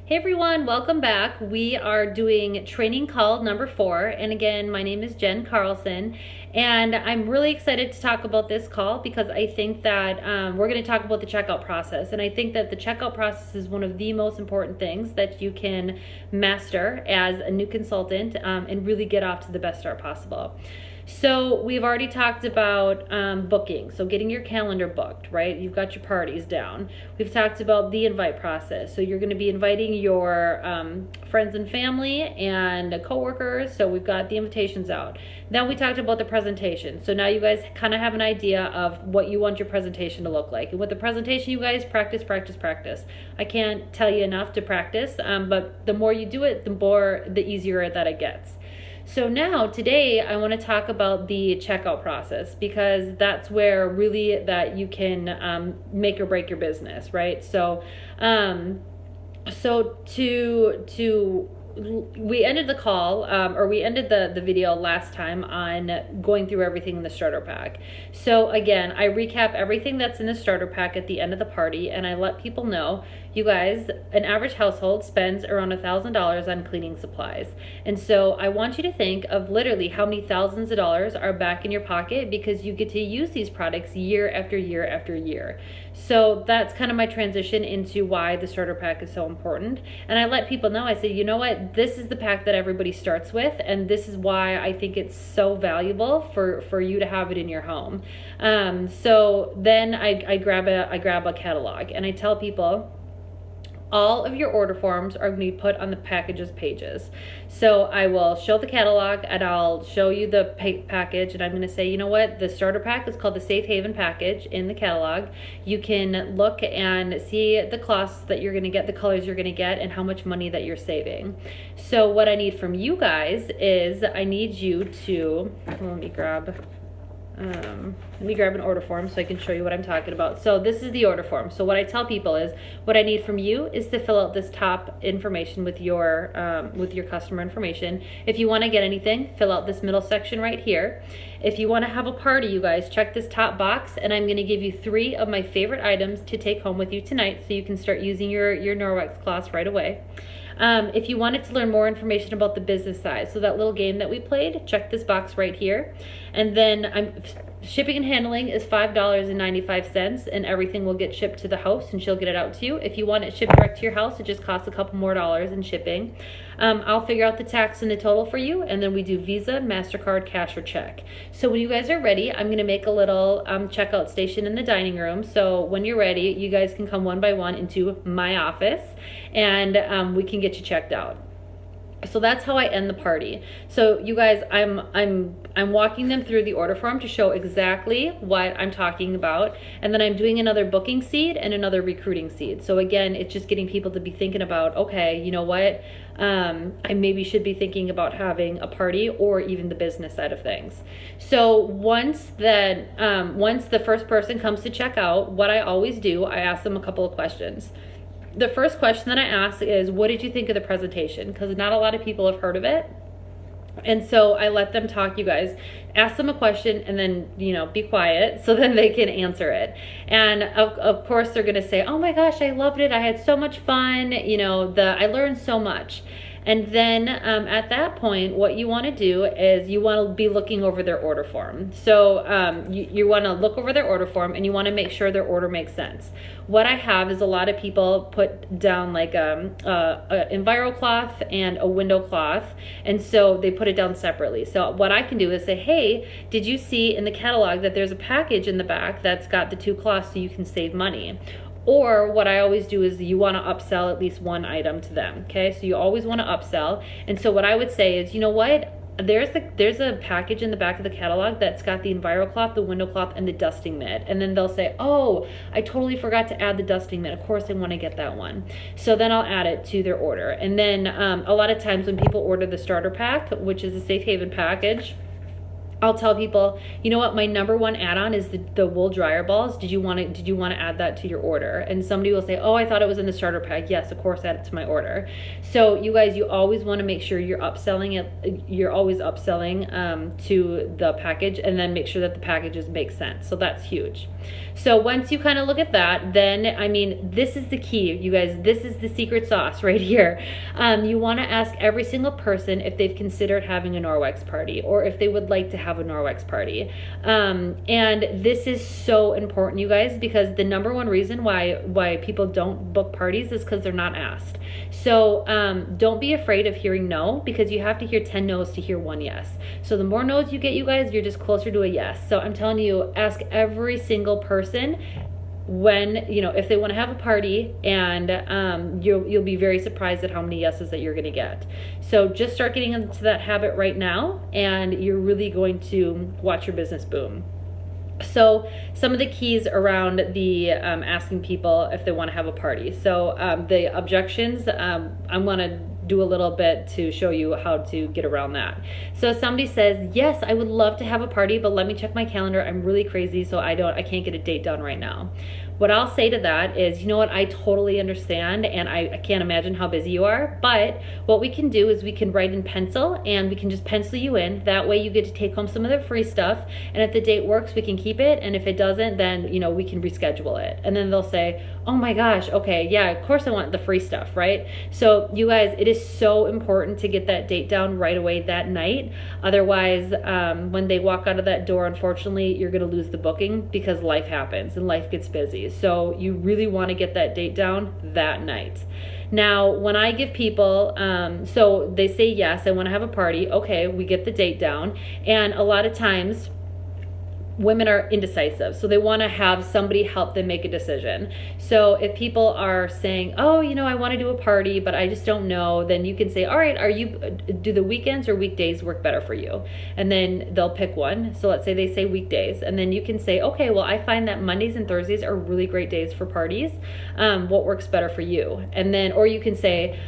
Hey everyone, welcome back. We are doing training call number 4. And again, my name is Jen Carlson. And I'm really excited to talk about this call because I think that we're going to talk about the checkout process. And I think that the checkout process is one of the most important things that you can master as a new consultant and really get off to the best start possible. So we've already talked about booking, so getting your calendar booked, right? You've got your parties down. We've talked about the invite process. So you're going to be inviting your friends and family and coworkers. So we've got the invitations out. Then we talked about the presentation. So now you guys kind of have an idea of what you want your presentation to look like. And with the presentation, you guys practice, practice, practice. I can't tell you enough to practice, but the more you do it, the easier that it gets. So now today I want to talk about the checkout process because that's where really that you can make or break your business, right? So we ended the call or we ended the video last time on going through everything in the starter pack. So again, I recap everything that's in the starter pack at the end of the party, and I let people know, you guys, an average household spends around $1,000 on cleaning supplies. And so I want you to think of literally how many thousands of dollars are back in your pocket because you get to use these products year after year after year. So that's kind of my transition into why the starter pack is so important. And I let people know, I say, you know what, this is the pack that everybody starts with, and this is why I think it's so valuable for you to have it in your home. So then I grab a catalog, and I tell people, all of your order forms are going to be put on the packages pages. So I will show the catalog and I'll show you the package, and I'm going to say, you know what, the starter pack is called the Safe Haven package in the catalog. You can look and see the costs that you're going to get, the colors you're going to get, and how much money that you're saving. So what I need from you guys is I need you to, let me grab an order form so I can show you what I'm talking about. So this is the order form. So what I tell people is, what I need from you is to fill out this top information with your customer information. If you want to get anything, fill out this middle section right here. If you want to have a party, you guys, check this top box, and I'm going to give you 3 of my favorite items to take home with you tonight so you can start using your Norwex cloths right away. If you wanted to learn more information about the business side, so that little game that we played, check this box right here. And then shipping and handling is $5.95, and everything will get shipped to the house, and she'll get it out to you. If you want it shipped direct to your house, it just costs a couple more dollars in shipping. I'll figure out the tax and the total for you, and then we do Visa, MasterCard, cash, or check. So when you guys are ready, I'm going to make a little checkout station in the dining room. So when you're ready, you guys can come one by one into my office, and we can get you checked out. So that's how I end the party. So you guys, I'm walking them through the order form to show exactly what I'm talking about, and then I'm doing another booking seed and another recruiting seed. So again, it's just getting people to be thinking about, okay, you know what, I maybe should be thinking about having a party or even the business side of things. So once the first person comes to check out, what I always do, I ask them a couple of questions. The first question that I ask is, what did you think of the presentation? Because not a lot of people have heard of it. And so I let them talk, you guys. Ask them a question and then, be quiet so then they can answer it. And of course they're going to say, oh my gosh, I loved it. I had so much fun. I learned so much. And then at that point, what you want to do is you want to be looking over their order form. So you want to look over their order form, and you want to make sure their order makes sense. What I have is a lot of people put down like a Enviro cloth and a window cloth, and so they put it down separately. So what I can do is say, hey, did you see in the catalog that there's a package in the back that's got the 2 cloths so you can save money? Or what I always do is you want to upsell at least one item to them, okay? So you always want to upsell. And so what I would say is, you know what? There's a package in the back of the catalog that's got the Enviro cloth, the window cloth, and the dusting mitt. And then they'll say, oh, I totally forgot to add the dusting mitt. Of course I want to get that one. So then I'll add it to their order. And then a lot of times when people order the starter pack, which is a Safe Haven package, I'll tell people, you know what, my number one add-on is the wool dryer balls. Did you want to add that to your order? And somebody will say, oh, I thought it was in the starter pack. Yes, of course, add it to my order. So you guys, you always want to make sure you're upselling it. You're always upselling to the package, and then make sure that the packages make sense. So that's huge. So once you kind of look at that, then, I mean, this is the key, you guys. This is the secret sauce right here. You want to ask every single person if they've considered having a Norwex party, or if they would like to have a Norwex party. And this is so important, you guys, because the number one reason why people don't book parties is because they're not asked. So don't be afraid of hearing no, because you have to hear 10 no's to hear 1 yes. So the more no's you get, you guys, you're just closer to a yes. So I'm telling you, ask every single person when, you know, if they want to have a party, and you'll be very surprised at how many yeses that you're going to get. So just start getting into that habit right now, and you're really going to watch your business boom. So some of the keys around the asking people if they want to have a party. So the objections, I'm going to do a little bit to show you how to get around that. So somebody says, yes, I would love to have a party, but let me check my calendar. I'm really crazy, so I can't get a date done right now. What I'll say to that is, you know what, I totally understand, and I can't imagine how busy you are, but what we can do is we can write in pencil, and we can just pencil you in. That way you get to take home some of the free stuff, and if the date works, we can keep it, and if it doesn't, then, you know, we can reschedule it. And then they'll say, oh my gosh, okay, yeah, of course I want the free stuff, right? So you guys, it is so important to get that date down right away that night. Otherwise, when they walk out of that door, unfortunately, you're gonna lose the booking, because life happens and life gets busy. So you really want to get that date down that night. Now, when I give people, so they say, yes, I want to have a party. Okay, we get the date down. And a lot of times, women are indecisive, so they want to have somebody help them make a decision. So if people are saying, oh, you know, I want to do a party, but I just don't know, then you can say, all right, do the weekends or weekdays work better for you? And then they'll pick one. So let's say they say weekdays, and then you can say, okay, well, I find that Mondays and Thursdays are really great days for parties. What works better for you? And then, or you can say,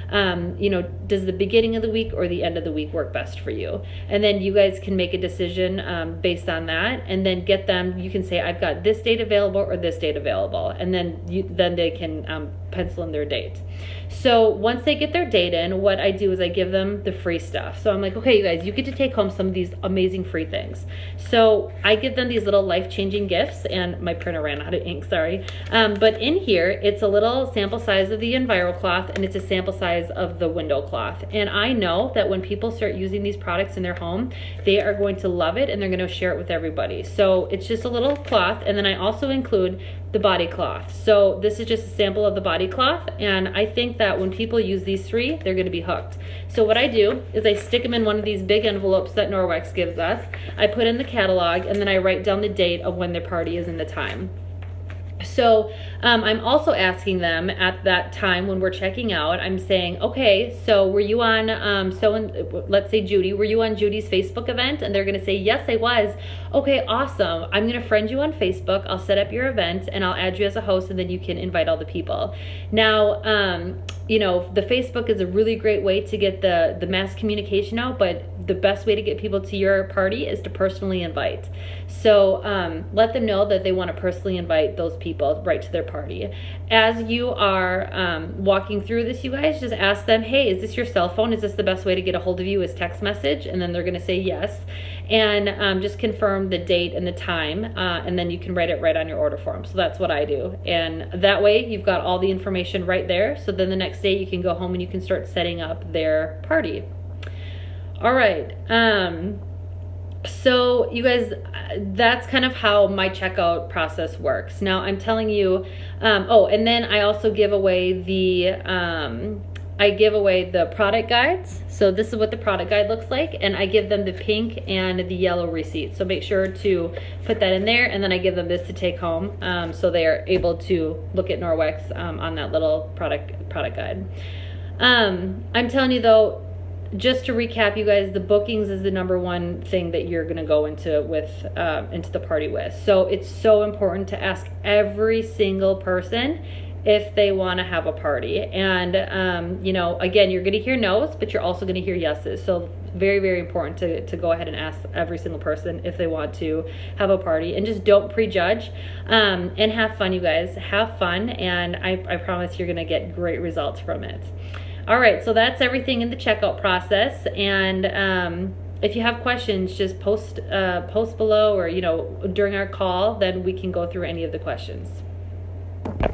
you know, does the beginning of the week or the end of the week work best for you? And then you guys can make a decision based on that, and then get them, you can say, I've got this date available or this date available, and then they can pencil in their date. So once they get their date in, what I do is I give them the free stuff. So I'm like, okay, you guys, you get to take home some of these amazing free things. So I give them these little life-changing gifts, and my printer ran out of ink, sorry. But in here, it's a little sample size of the EnviroCloth, and it's a sample size of the window cloth. And I know that when people start using these products in their home, they are going to love it, and they're going to share it with everybody. So it's just a little cloth, and then I also include the body cloth. So this is just a sample of the body cloth, and I think that when people use these three, they're going to be hooked. So what I do is I stick them in one of these big envelopes that Norwex gives us. I put in the catalog, and then I write down the date of when their party is and the time. So I'm also asking them at that time when we're checking out, I'm saying, okay, so were you on, let's say Judy, were you on Judy's Facebook event? And they're going to say, yes, I was. Okay, awesome. I'm going to friend you on Facebook. I'll set up your event, and I'll add you as a host, and then you can invite all the people. Now, you know, the Facebook is a really great way to get the mass communication out, but the best way to get people to your party is to personally invite. So let them know that they want to personally invite those people right to their party. As you are walking through this, you guys, just ask them, hey, is this your cell phone? Is this the best way to get a hold of you, is text message? And then they're going to say yes. And just confirm the date and the time, and then you can write it right on your order form. So that's what I do. And that way you've got all the information right there. So then the next day you can go home and you can start setting up their party. All right. So you guys, that's kind of how my checkout process works. Now I'm telling you, oh, and then I also give away the product guides. So this is what the product guide looks like, and I give them the pink and the yellow receipt. So make sure to put that in there, and then I give them this to take home, so they are able to look at Norwex on that little product guide. I'm telling you though, just to recap, you guys, the bookings is the number one thing that you're going to go into the party with. So it's so important to ask every single person if they want to have a party. And you know, again, you're going to hear no's, but you're also going to hear yeses. So Very, very important to go ahead and ask every single person if they want to have a party, and just don't prejudge, and have fun, you guys. Have fun, and I promise you're going to get great results from it. All right, so that's everything in the checkout process, and if you have questions, just post below, or during our call, then we can go through any of the questions.